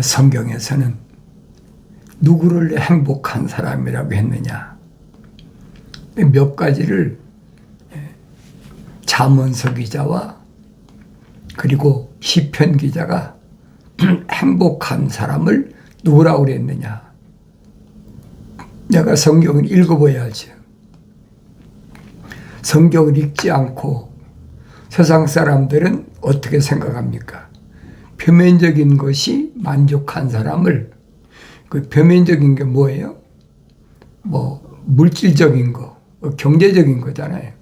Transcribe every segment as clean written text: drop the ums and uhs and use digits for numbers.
성경에서는 누구를 행복한 사람이라고 했느냐. 몇 가지를 잠언서 기자와 그리고 시편 기자가 행복한 사람을 누구라고 그랬느냐. 내가 성경을 읽어봐야지. 성경을 읽지 않고 세상 사람들은 어떻게 생각합니까? 표면적인 것이 만족한 사람을, 그 표면적인 게 뭐예요? 뭐 물질적인 거, 경제적인 거잖아요.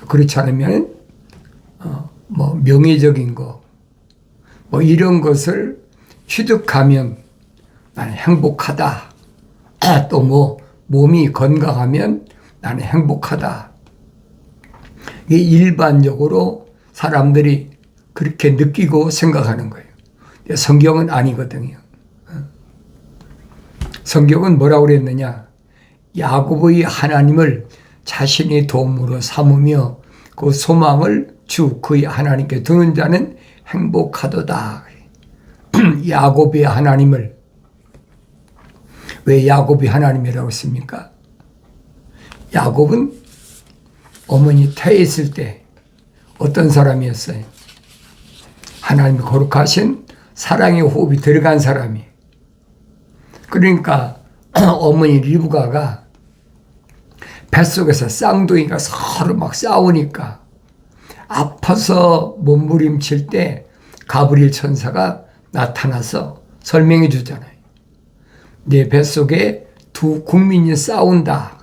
그렇지 않으면 뭐 명예적인 거, 뭐 이런 것을 취득하면 나는 행복하다. 또 뭐 몸이 건강하면 나는 행복하다. 이게 일반적으로 사람들이 그렇게 느끼고 생각하는 거예요. 성경은 아니거든요. 성경은 뭐라고 그랬느냐? 야곱의 하나님을 자신의 도움으로 삼으며 그 소망을 주 그의 하나님께 두는 자는 행복하도다. 야곱의 하나님을, 왜 야곱이 하나님이라고 했습니까? 야곱은 어머니 태에 있을 때 어떤 사람이었어요? 하나님이 거룩하신 사랑의 호흡이 들어간 사람이. 그러니까 어머니 리브가가 뱃속에서 쌍둥이가 서로 막 싸우니까 아파서 몸부림칠 때 가브리엘 천사가 나타나서 설명해 주잖아요. 내 뱃속에 두 국민이 싸운다.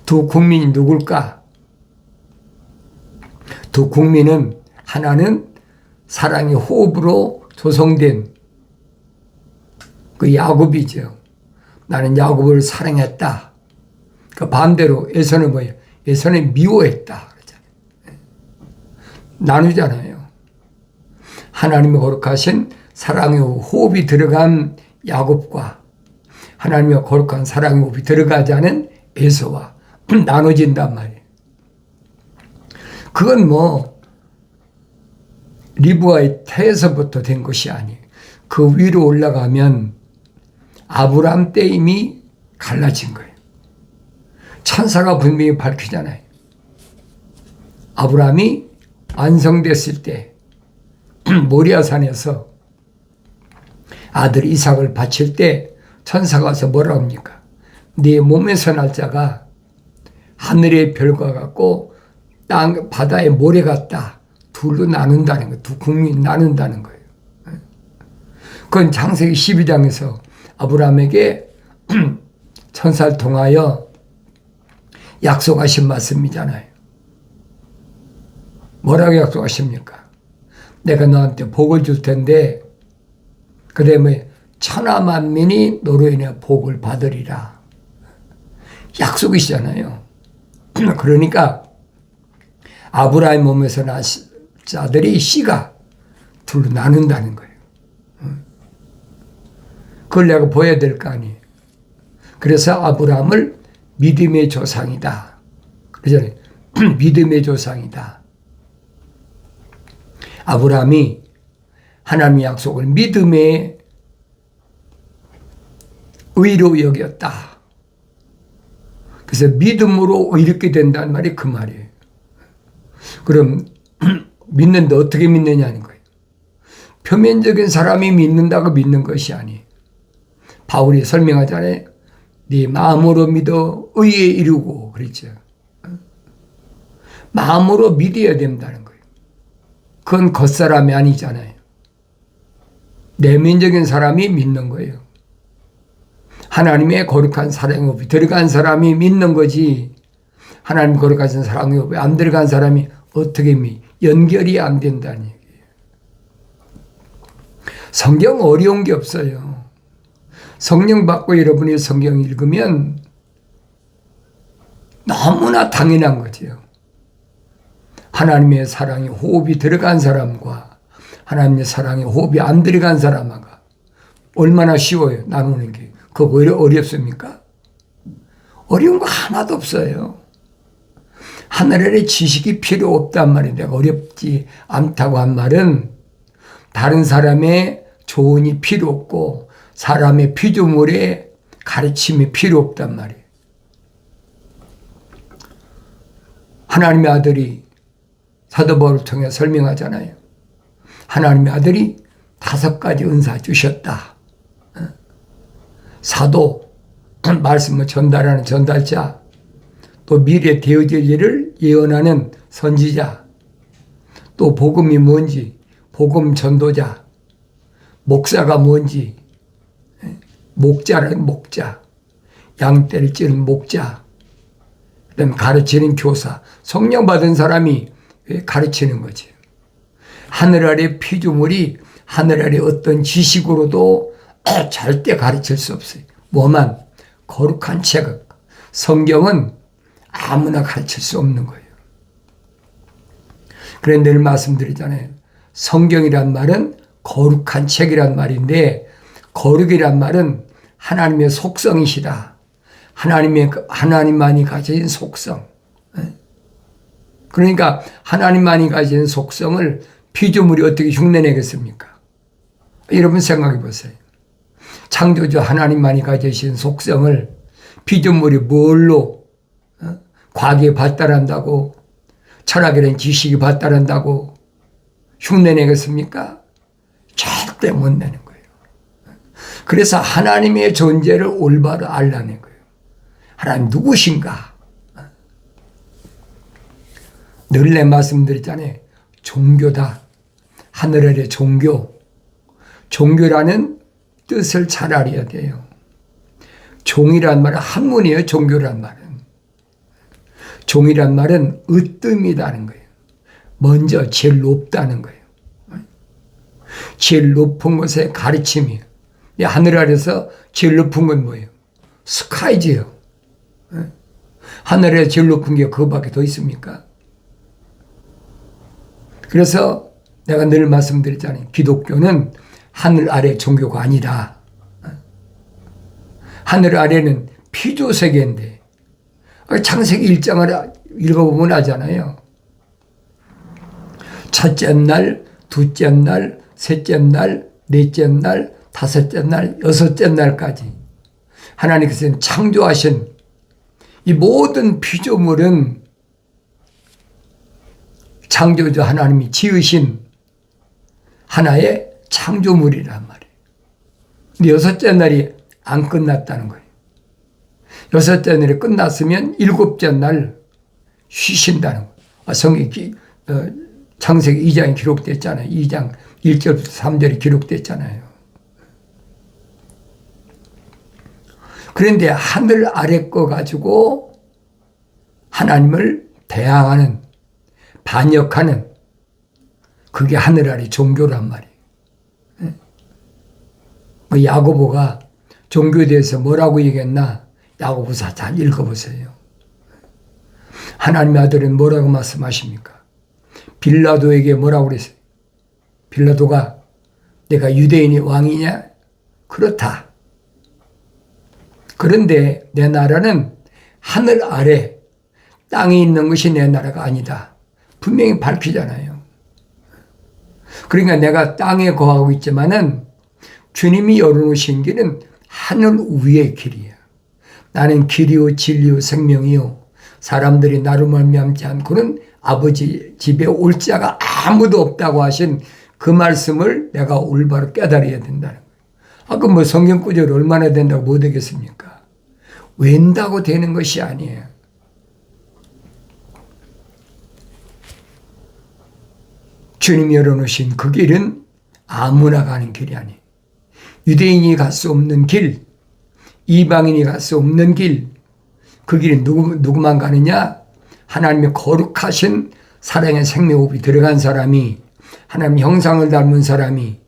두 국민이 누굴까? 두 국민은 하나는 사랑의 호흡으로 조성된 그 야곱이죠. 나는 야곱을 사랑했다. 그 반대로 에서는 뭐예요? 에서는 미워했다. 그러잖아요. 나누잖아요. 하나님의 거룩하신 사랑의 호흡이 들어간 야곱과 하나님의 거룩한 사랑의 호흡이 들어가지 않은 에서와 나눠진단 말이에요. 그건 뭐 리브가의 태에서부터 된 것이 아니에요. 그 위로 올라가면 아브라함 때 이미 갈라진 거예요. 천사가 분명히 밝히잖아요. 아브라함이 완성됐을 때 모리아산에서 아들 이삭을 바칠 때 천사가 와서 뭐라 합니까? 네 몸에서 날 자가 하늘의 별과 같고 땅 바다의 모래 같다. 둘로 나눈다는 거예요. 두 국민이 나눈다는 거예요. 그건 창세기 12장에서 아브라함에게 천사를 통하여 약속하신 말씀이잖아요. 뭐라고 약속하십니까? 내가 너한테 복을 줄 텐데 그 다음에 천하만민이 너로 인해 복을 받으리라. 약속이시잖아요. 그러니까 아브라함 몸에서 난 자들이 씨가 둘로 나눈다는 거예요. 그걸 내가 보여야 될 거 아니에요. 그래서 아브라함을 믿음의 조상이다. 그러잖아요. 믿음의 조상이다. 아브라함이 하나님의 약속을 믿음의 의로 여겼다. 그래서 믿음으로 이렇게 된다는 말이 그 말이에요. 그럼 믿는데 어떻게 믿느냐는 거예요. 표면적인 사람이 믿는다고 믿는 것이 아니에요. 바울이 설명하잖아요. 네 마음으로 믿어 의에 이루고 그랬죠. 마음으로 믿어야 된다는 거예요. 그건 겉사람이 아니잖아요. 내면적인 사람이 믿는 거예요. 하나님의 거룩한 사랑의 호흡이 들어간 사람이 믿는 거지. 하나님 거룩하신 사랑의 호흡이 안 들어간 사람이 어떻게 연결이 안 된다는 얘기예요. 성경 어려운 게 없어요. 성령 받고 여러분이 성경 읽으면 너무나 당연한 거죠. 하나님의 사랑의 호흡이 들어간 사람과 하나님의 사랑의 호흡이 안 들어간 사람하고 얼마나 쉬워요, 나누는 게. 그거 어렵습니까? 어려운 거 하나도 없어요. 하늘에 지식이 필요 없단 말이에요. 내가 어렵지 않다고 한 말은 다른 사람의 조언이 필요 없고 사람의 피조물에 가르침이 필요 없단 말이에요. 하나님의 아들이 사도 바울을 통해 설명하잖아요. 하나님의 아들이 5가지 은사 주셨다. 사도, 말씀을 전달하는 전달자, 또 미래 되어질 일을 예언하는 선지자, 또 복음이 뭔지, 복음 전도자, 목사가 뭔지, 목자라는 목자, 양떼를 찌는 목자, 그다음 가르치는 교사, 성령 받은 사람이 가르치는 거지. 하늘 아래 피조물이 하늘 아래 어떤 지식으로도 절대 가르칠 수 없어요. 뭐만 거룩한 책, 성경은 아무나 가르칠 수 없는 거예요. 그래 늘 말씀드리잖아요. 성경이란 말은 거룩한 책이란 말인데 거룩이란 말은 하나님의 속성이시다. 하나님만이 가진 속성. 그러니까 하나님만이 가진 속성을 피조물이 어떻게 흉내내겠습니까? 여러분 생각해 보세요. 창조주 하나님만이 가지신 속성을 피조물이 뭘로 과학이 발달한다고 철학이라는 지식이 발달한다고 흉내내겠습니까? 절대 못 내는 거예요. 그래서 하나님의 존재를 올바로 알라는 거예요. 하나님 누구신가? 늘 내 말씀드렸잖아요. 종교다. 하늘 아래 종교. 종교라는 뜻을 잘 알아야 돼요. 종이란 말은 한문이에요. 종교란 말은. 종이란 말은 으뜸이라는 거예요. 먼저 제일 높다는 거예요. 제일 높은 곳의 가르침이에요. 하늘 아래서 제일 높은 건 뭐예요? 스카이지요. 하늘에 제일 높은 게 그거밖에 더 있습니까? 그래서 내가 늘 말씀드렸잖아요. 기독교는 하늘 아래 종교가 아니다. 하늘 아래는 피조세계인데 창세기 1장을 읽어보면 아잖아요. 첫째 날, 둘째 날, 셋째 날, 넷째 날, 다섯째 날, 여섯째 날까지 하나님께서는 창조하신 이 모든 피조물은 창조주 하나님이 지으신 하나의 창조물이란 말이에요. 근데 여섯째 날이 안 끝났다는 거예요. 여섯째 날이 끝났으면 일곱째 날 쉬신다는 거예요. 창세기 2장에 기록됐잖아요. 2장 1절부터 3절이 기록됐잖아요. 그런데 하늘 아래 거 가지고 하나님을 대항하는, 반역하는 그게 하늘 아래 종교란 말이에요. 야고보가 종교에 대해서 뭐라고 얘기했나? 야고보서 잘 읽어보세요. 하나님의 아들은 뭐라고 말씀하십니까? 빌라도에게 뭐라고 그랬어요? 빌라도가 내가 유대인이 왕이냐? 그렇다. 그런데 내 나라는 하늘 아래 땅에 있는 것이 내 나라가 아니다. 분명히 밝히잖아요. 그러니까 내가 땅에 거하고 있지만은 주님이 열어놓으신 길은 하늘 위의 길이야. 나는 길이요 진리요 생명이요 사람들이 나로 말미암지 않고는 아버지 집에 올 자가 아무도 없다고 하신 그 말씀을 내가 올바로 깨달아야 된다는 거예요. 아까 뭐 성경 구절 얼마나 된다고 못 되겠습니까? 웬다고 되는 것이 아니에요. 주님이 열어놓으신 그 길은 아무나 가는 길이 아니에요. 유대인이 갈 수 없는 길, 이방인이 갈 수 없는 길, 그 길이 누구만 가느냐? 하나님의 거룩하신 사랑의 생명호흡이 들어간 사람이, 하나님의 형상을 닮은 사람이,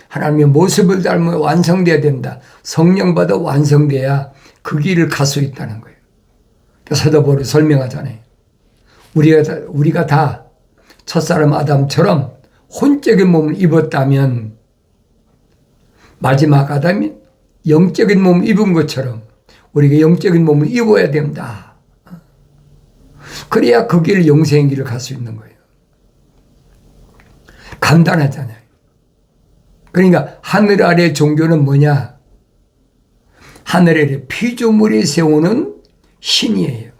하나님의 모습을 닮아 완성돼야 된다. 성령 받아 완성돼야 그 길을 갈 수 있다는 거예요. 사도 바울이 설명하잖아요. 우리가 다 첫사람 아담처럼 혼적인 몸을 입었다면 마지막 아담이 영적인 몸을 입은 것처럼 우리가 영적인 몸을 입어야 된다. 그래야 그 길, 영생의 길을 갈 수 있는 거예요. 간단하잖아요. 그러니까 하늘 아래 종교는 뭐냐? 하늘 아래 피조물이 세우는 신이에요.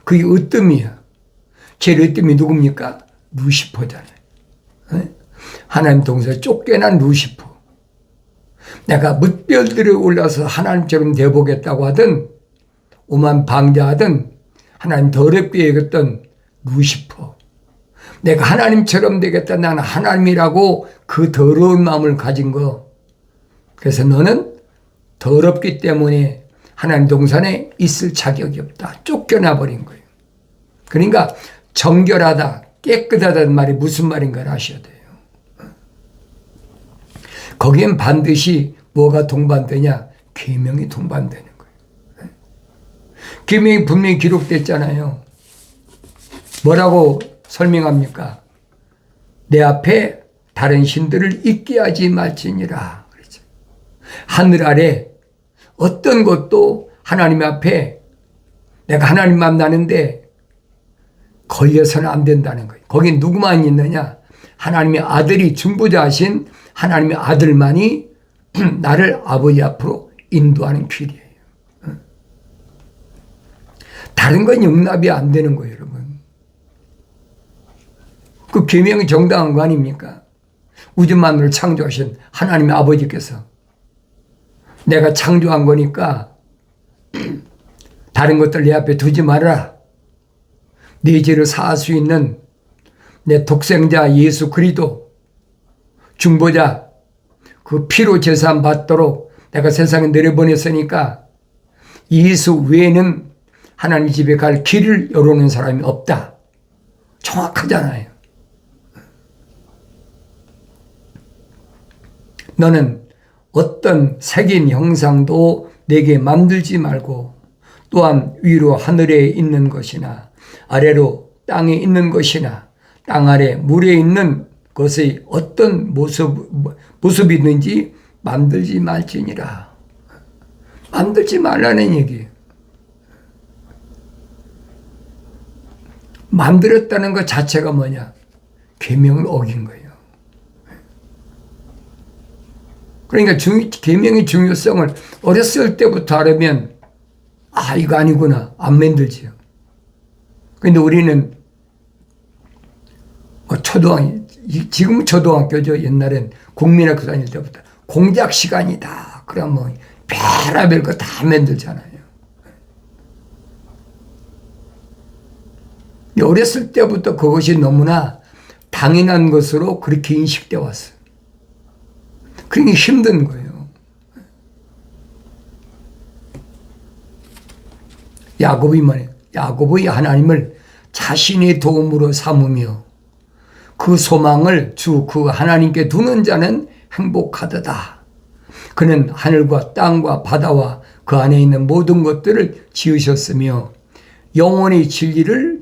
그게 으뜸이야. 제일 으뜸이 누굽니까? 루시퍼잖아요. 하나님 동서에 쫓겨난 루시퍼. 내가 뭇별들에 올라서 하나님처럼 되어보겠다고 하든 오만 방자하든 하나님 더럽게 여겼던 루시퍼. 내가 하나님처럼 되겠다. 나는 하나님이라고 그 더러운 마음을 가진 거. 그래서 너는 더럽기 때문에 하나님 동산에 있을 자격이 없다. 쫓겨나 버린 거예요. 그러니까 정결하다, 깨끗하다는 말이 무슨 말인가를 아셔야 돼요. 거기엔 반드시 뭐가 동반되냐? 계명이 동반되는 거예요. 계명이 분명히 기록됐잖아요. 뭐라고 설명합니까? 내 앞에 다른 신들을 있게 하지 말지니라. 그렇죠. 하늘 아래 어떤 것도 하나님 앞에 내가 하나님 만나는데 걸려서는 안 된다는 거예요. 거기 누구만 있느냐? 하나님의 아들이 중보자하신 하나님의 아들만이 나를 아버지 앞으로 인도하는 길이에요. 다른 건 용납이 안 되는 거예요, 여러분. 그 계명이 정당한 거 아닙니까? 우주 만물을 창조하신 하나님의 아버지께서 내가 창조한 거니까 다른 것들 내 앞에 두지 말아라. 네 죄를 사할 수 있는 내 독생자 예수 그리스도 중보자 그 피로 제사함 받도록 내가 세상에 내려보냈으니까 예수 외에는 하나님 집에 갈 길을 열어놓은 사람이 없다. 정확하잖아요. 너는 어떤 색인 형상도 내게 만들지 말고 또한 위로 하늘에 있는 것이나 아래로 땅에 있는 것이나 땅 아래 물에 있는 것의 어떤 모습이든지 만들지 말지니라. 만들지 말라는 얘기예요. 만들었다는 것 자체가 뭐냐? 계명을 어긴 거예요. 그러니까 계명의 중요성을 어렸을 때부터 알으면 이거 아니구나. 안 만들지요. 그런데 우리는 지금은 초등학교죠. 옛날엔 국민학교 다닐 때부터 공작 시간이다. 그러면 별의별 거 다 만들잖아요. 어렸을 때부터 그것이 너무나 당연한 것으로 그렇게 인식되어 왔어요. 그러니 힘든 거예요. 야곱이 하나님을 자신의 도움으로 삼으며 그 소망을 그 하나님께 두는 자는 행복하도다. 그는 하늘과 땅과 바다와 그 안에 있는 모든 것들을 지으셨으며 영원히 진리를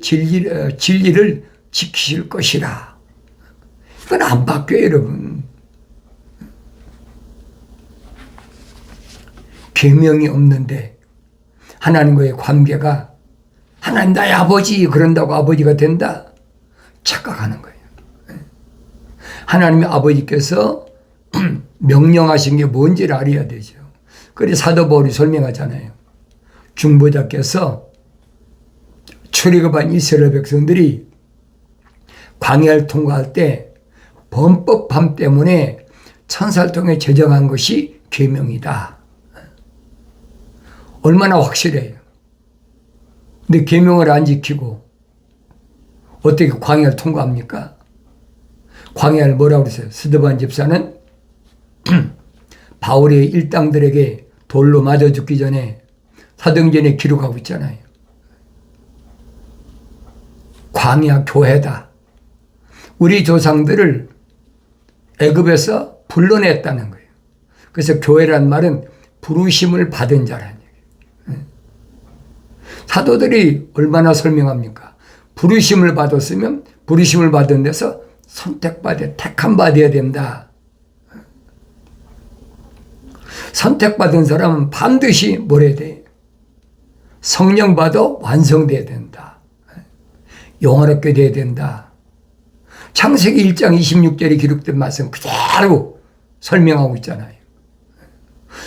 지키실 것이라. 이건 안 바뀌어요, 여러분. 계명이 없는데 하나님과의 관계가 하나님 나의 아버지 그런다고 아버지가 된다? 착각하는 거예요. 하나님의 아버지께서 명령하신 게 뭔지를 알아야 되죠. 그래서 사도 바울이 설명하잖아요. 중보자께서 출애굽한 이스라엘 백성들이 광야를 통과할 때 범법함 때문에 천사를 통해 제정한 것이 계명이다. 얼마나 확실해요. 근데 계명을 안 지키고 어떻게 광야를 통과합니까? 광야를 뭐라고 그랬어요? 스데반 집사는 바울의 일당들에게 돌로 맞아 죽기 전에 사도행전에 기록하고 있잖아요. 광야 교회다. 우리 조상들을 애굽에서 불러냈다는 거예요. 그래서 교회란 말은 부르심을 받은 자라는 얘기예요. 사도들이 얼마나 설명합니까? 부르심을 받았으면 부르심을 받은 데서 선택받아 택함 받아야 된다. 선택받은 사람은 반드시 뭘 해야 돼? 성령 받아 완성돼야 된다. 영원하게 돼야 된다. 창세기 1장 26절에 기록된 말씀 그대로 설명하고 있잖아요.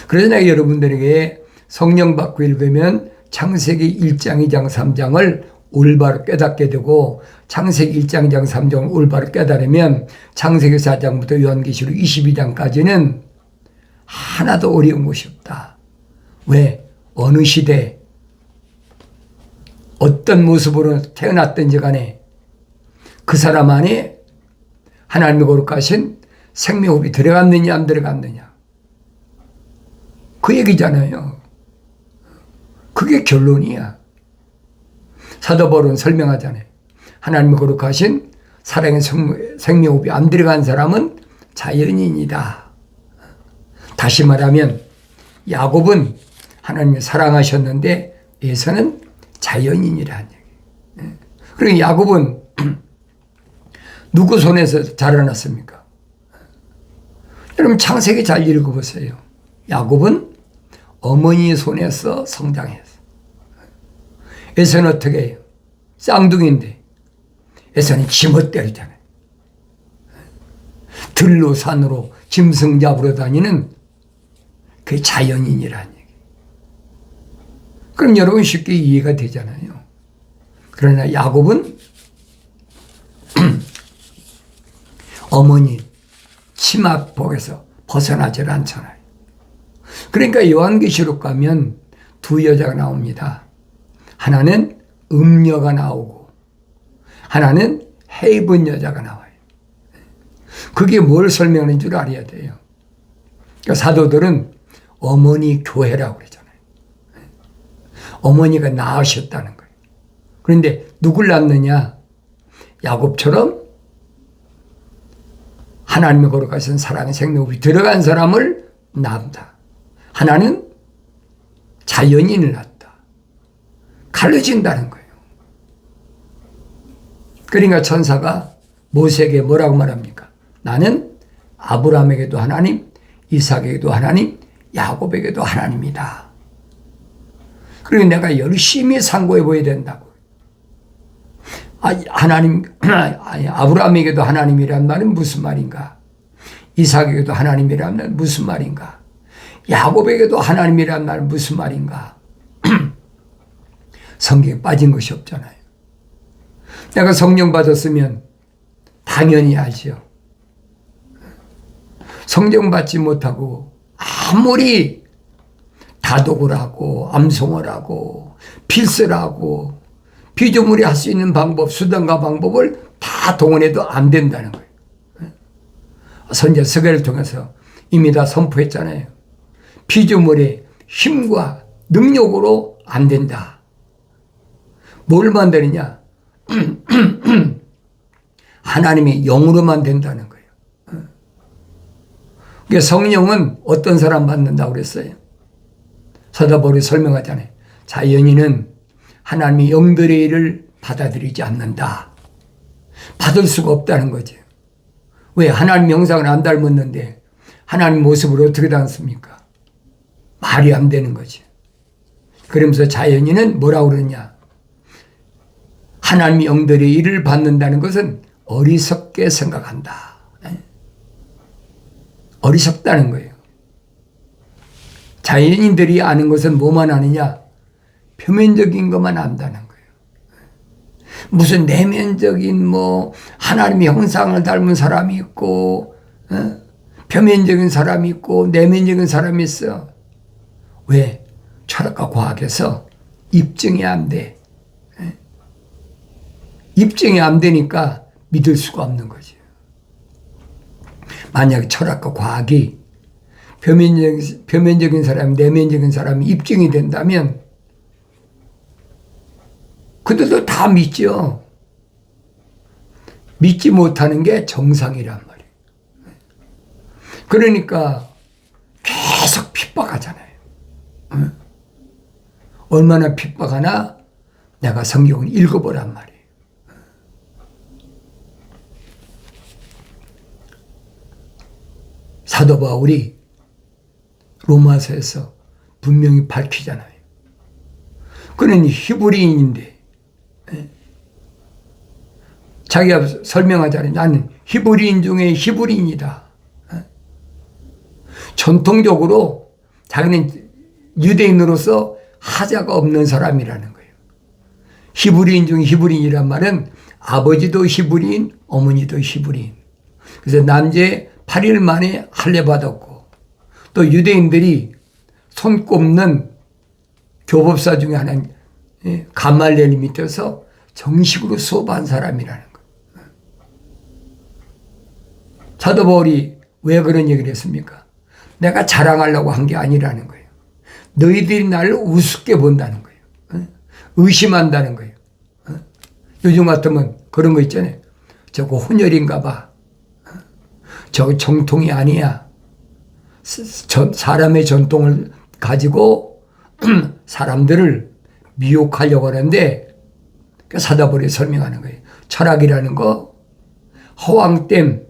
그래서 내가 여러분들에게 성령 받고 읽으면 창세기 1장, 2장, 3장을 올바로 깨닫게 되고 창세기 1장, 2장, 3장을 올바로 깨달으면 창세기 4장부터 요한계시록 22장까지는 하나도 어려운 것이 없다. 왜? 어느 시대 어떤 모습으로 태어났든지 간에 그 사람 안에 하나님의 거룩하신 생명호흡이 들어갔느냐 안 들어갔느냐 그 얘기잖아요. 그게 결론이야. 사도 바울은 설명하잖아요. 하나님의 거룩하신 사랑의 생명호흡이 안 들어간 사람은 자연인이다. 다시 말하면 야곱은 하나님이 사랑하셨는데 에서는 자연인이라는 얘기. 그리고 야곱은 누구 손에서 자라났습니까? 여러분 창세기 잘 읽어보세요. 야곱은 어머니 손에서 성장했어. 에서는 어떻게 해요? 쌍둥이인데 에서는 지멋대로잖아요. 들로 산으로 짐승 잡으러 다니는 그게 자연인이라는 얘기. 그럼 여러분 쉽게 이해가 되잖아요. 그러나 야곱은 어머니 치마복에서 벗어나질 않잖아요. 그러니까 요한계시록 가면 두 여자가 나옵니다. 하나는 음녀가 나오고 하나는 해입은 여자가 나와요. 그게 뭘 설명하는 줄 알아야 돼요. 그러니까 사도들은 어머니 교회라고 그러잖아요. 어머니가 낳으셨다는 거예요. 그런데 누굴 낳느냐? 야곱처럼 하나님의 거룩하신 사랑의 생명이 들어간 사람을 낳는다. 하나는 자연인을 낳다. 갈라진다는 거예요. 그러니까 천사가 모세에게 뭐라고 말합니까? 나는 아브라함에게도 하나님, 이삭에게도 하나님, 야곱에게도 하나님이다. 그리고 내가 열심히 상고해 보여야 된다고. 아브라함에게도 하나님이란 말은 무슨 말인가? 이삭에게도 하나님이란 말은 무슨 말인가? 야곱에게도 하나님이란 말은 무슨 말인가? 성경에 빠진 것이 없잖아요. 내가 성령 받았으면 당연히 알죠. 성령 받지 못하고 아무리 다독을 하고 암송을 하고 필설 하고 피조물이 할 수 있는 방법, 수단과 방법을 다 동원해도 안 된다는 거예요. 선지자 스가랴를 통해서 이미 다 선포했잖아요. 피조물의 힘과 능력으로 안 된다. 뭘 만드느냐? 하나님의 영으로만 된다는 거예요. 그러니까 성령은 어떤 사람 받는다고 그랬어요? 사도 바울이 설명하잖아요. 자연인은 하나님의 영들의 일을 받아들이지 않는다. 받을 수가 없다는 거죠. 왜? 하나님 형상을 안 닮았는데 하나님 모습을 어떻게 닮습니까? 말이 안 되는 거죠. 그러면서 자연인은 뭐라고 그러냐? 하나님의 영들의 일을 받는다는 것은 어리석게 생각한다. 어리석다는 거예요. 자연인들이 아는 것은 뭐만 아느냐? 표면적인 것만 안다는 거예요. 무슨 내면적인 하나님의 형상을 닮은 사람이 있고 표면적인 사람이 있고 내면적인 사람이 있어. 왜? 철학과 과학에서 입증이 안 돼. 입증이 안 되니까 믿을 수가 없는 거죠. 만약에 철학과 과학이 표면적인 사람, 내면적인 사람이 입증이 된다면 그들도 다 믿죠. 믿지 못하는 게 정상이란 말이에요. 그러니까 계속 핍박하잖아요. 얼마나 핍박하나 내가 성경을 읽어보란 말이에요. 사도 바울이 로마서에서 분명히 밝히잖아요. 그는 히브리인인데 자기가 설명하잖아요. 나는 히브리인 중에 히브리인이다. 전통적으로 자기는 유대인으로서 하자가 없는 사람이라는 거예요. 히브리인 중 히브리인이란 말은 아버지도 히브리인, 어머니도 히브리인. 그래서 남제 8일 만에 할례 받았고, 또 유대인들이 손꼽는 교법사 중에 하나인 가말리엘 밑에서 정식으로 수업한 사람이라는 거예요. 사도 바울이 왜 그런 얘기를 했습니까? 내가 자랑하려고 한 게 아니라는 거예요. 너희들이 나를 우습게 본다는 거예요. 의심한다는 거예요. 요즘 같으면 그런 거 있잖아요. 저거 혼혈인가 봐. 저거 정통이 아니야. 사람의 전통을 가지고 사람들을 미혹하려고 하는데, 사도 바울이 설명하는 거예요. 철학이라는 거 허황된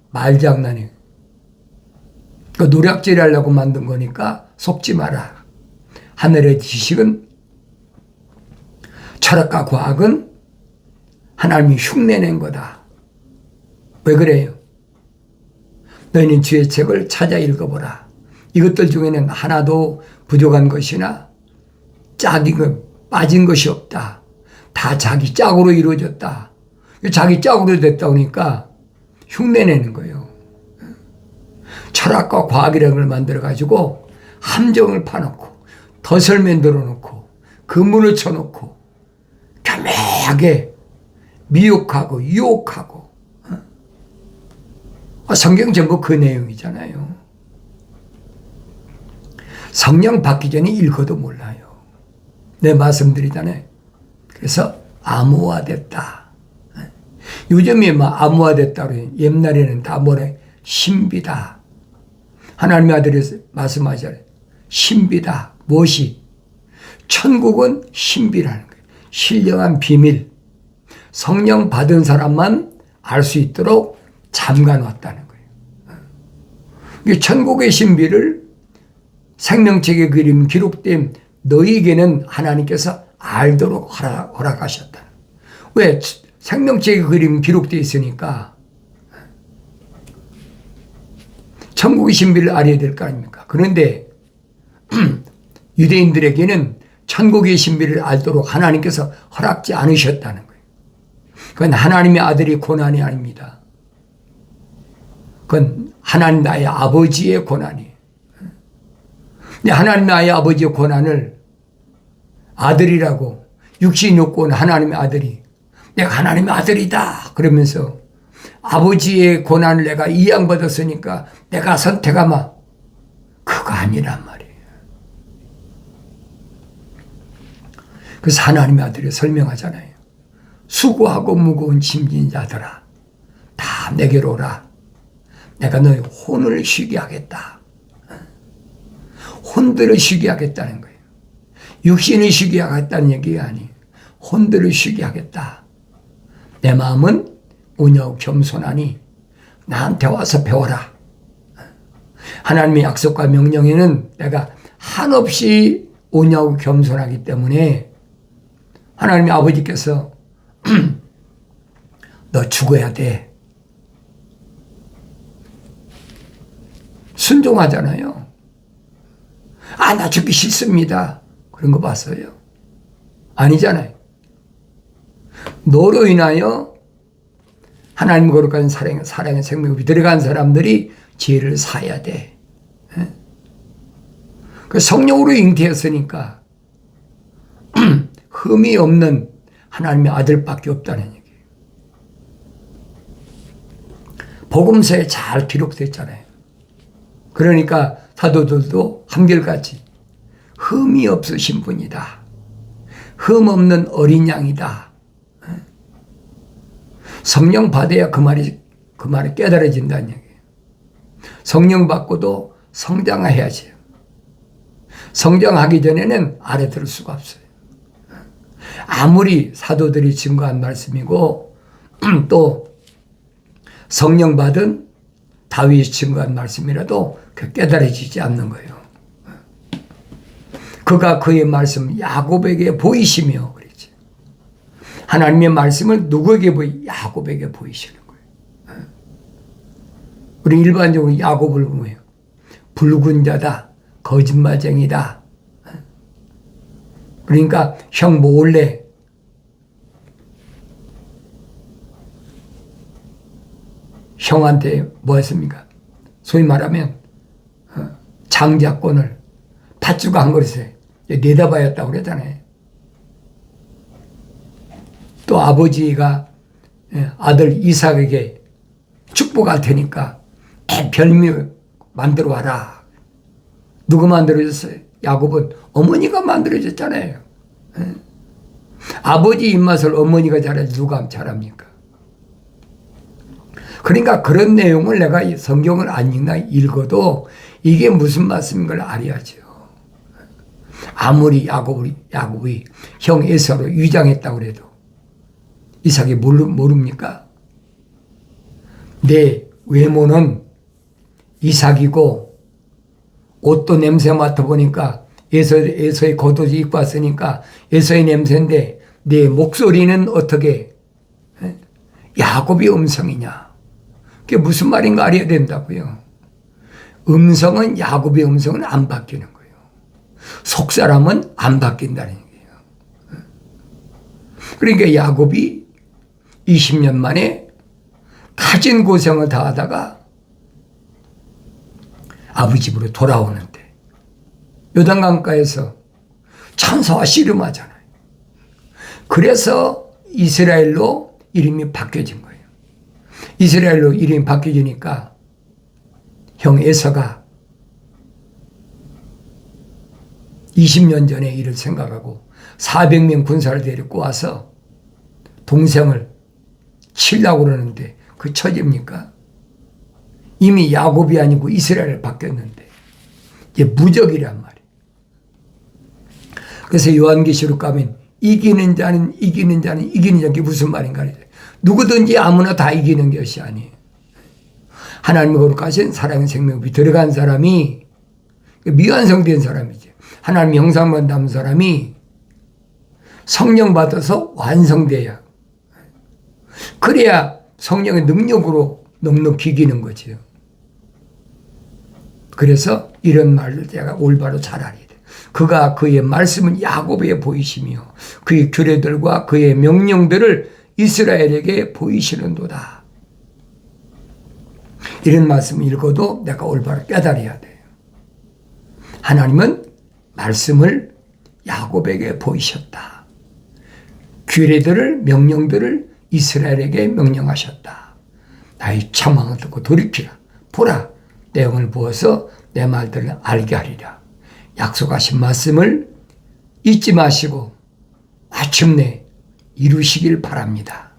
말장난이에요. 그 노략질 하려고 만든 거니까 속지 마라. 하늘의 지식은, 철학과 과학은 하나님이 흉내낸 거다. 왜 그래요? 너희는 주의 책을 찾아 읽어보라. 이것들 중에는 하나도 부족한 것이나 빠진 것이 없다. 다 자기 짝으로 이루어졌다. 자기 짝으로 됐다 보니까 흉내내는 거예요. 철학과 과학이라는 걸 만들어가지고 함정을 파놓고 덫을 만들어 놓고 그물을 쳐놓고 교묘하게 미혹하고 유혹하고. 성경 전부 그 내용이잖아요. 성령 받기 전에 읽어도 몰라요. 내 말씀드리잖아요. 그래서 암호화됐다. 요즘에 막 암호화됐다 그래요. 옛날에는 다 뭐래? 신비다. 하나님의 아들이 말씀하잖아요. 신비다. 무엇이? 천국은 신비라는 거예요. 신령한 비밀. 성령 받은 사람만 알 수 있도록 잠가놨다는 거예요. 천국의 신비를 생명책의 그림 기록된 너희에게는 하나님께서 알도록 허락하셨다. 왜? 생명책의 그림 기록되어 있으니까 천국의 신비를 알아야 될 거 아닙니까? 그런데 유대인들에게는 천국의 신비를 알도록 하나님께서 허락지 않으셨다는 거예요. 그건 하나님의 아들의 고난이 아닙니다. 그건 하나님 나의 아버지의 고난이에요. 근데 하나님 나의 아버지의 고난을 아들이라고, 육신이 없고 온 하나님의 아들이 내가 하나님의 아들이다 그러면서 아버지의 고난을 내가 이양받았으니까 내가 선택하마, 그거 아니란 말이에요. 그래서 하나님의 아들이 설명하잖아요. 수고하고 무거운 짐진 자들아 다 내게로 오라. 내가 너희 혼을 쉬게 하겠다. 혼들을 쉬게 하겠다는 거예요. 육신을 쉬게 하겠다는 얘기가 아니에요. 혼들을 쉬게 하겠다. 내 마음은 온유하고 겸손하니 나한테 와서 배워라. 하나님의 약속과 명령에는 내가 한없이 온유하고 겸손하기 때문에 하나님의 아버지께서 너 죽어야 돼. 순종하잖아요. 나 죽기 싫습니다. 그런 거 봤어요? 아니잖아요. 너로 인하여 하나님 거룩한 사랑의 생명이 들어간 사람들이 죄를 사야 돼. 그 성령으로 잉태했으니까 흠이 없는 하나님의 아들밖에 없다는 얘기예요. 복음서에 잘 기록됐잖아요. 그러니까 사도들도 한결같이 흠이 없으신 분이다. 흠 없는 어린 양이다. 성령 받아야 그 말이 깨달아진다는 얘기예요. 성령 받고도 성장해야지. 성장하기 전에는 알아들을 수가 없어요. 아무리 사도들이 증거한 말씀이고 또 성령 받은 다윗이 증거한 말씀이라도 그 깨달아지지 않는 거예요. 그가 그의 말씀 야곱에게 보이시며 그랬지. 하나님의 말씀을 누구에게 야곱에게 보이시는 거예요. 우리 일반적으로 야곱을 보면 붉은 자다, 거짓말쟁이다. 그러니까 형 몰래 형한테 뭐 했습니까? 소위 말하면 장자권을 팥주고 한 그릇에 내다봐였다고 그러잖아요. 또 아버지가 아들 이삭에게 축복할 테니까 별미 만들어 와라. 누가 만들어줬어요? 야곱은 어머니가 만들어줬잖아요. 아버지 입맛을 어머니가 잘해서 누가 잘합니까? 그러니까 그런 내용을 내가 성경을 안 읽어도 이게 무슨 말씀인 걸 알아야죠. 아무리 야곱이 형 에서로 위장했다고 해도 이삭이 모릅니까? 내 외모는 이삭이고 옷도 냄새 맡아보니까 에서의 겉옷이 입고 왔으니까 에서의 냄새인데 내 목소리는 어떻게 야곱의 음성이냐? 그게 무슨 말인가 알아야 된다고요. 음성은 야곱의 음성은 안 바뀌는 거예요. 속사람은 안 바뀐다는 얘기예요. 그러니까 야곱이 20년 만에 가진 고생을 다 하다가 아버지 집으로 돌아오는데 요단강가에서 천사와 씨름하잖아요. 그래서 이스라엘로 이름이 바뀌어진 거예요. 이스라엘로 이름이 바뀌어지니까 형 에서가 20년 전에 일을 생각하고 400명 군사를 데리고 와서 동생을 치려고 그러는데 그 처지입니까? 이미 야곱이 아니고 이스라엘 바뀌었는데 이제 무적이란 말이에요. 그래서 요한계시록 가면 이기는 자는 이게 무슨 말인가? 누구든지 아무나 다 이기는 것이 아니에요. 하나님의 거룩하신 사랑의 생명이 들어간 사람이 미완성된 사람이죠. 하나님 형상만 담은 사람이 성령 받아서 완성돼야 그래야 성령의 능력으로 넉넉히 이기는 거죠. 그래서 이런 말을 제가 올바로 잘 알아야 돼. 그가 그의 말씀은 야곱에 보이시며 그의 규례들과 그의 명령들을 이스라엘에게 보이시는도다. 이런 말씀을 읽어도 내가 올바로 깨달아야 돼요. 하나님은 말씀을 야곱에게 보이셨다. 규례들을 명령들을 이스라엘에게 명령하셨다. 나의 책망을 듣고 돌이키라. 보라. 내용을 부어서 내 말들을 알게 하리라. 약속하신 말씀을 잊지 마시고 마침내 이루시길 바랍니다.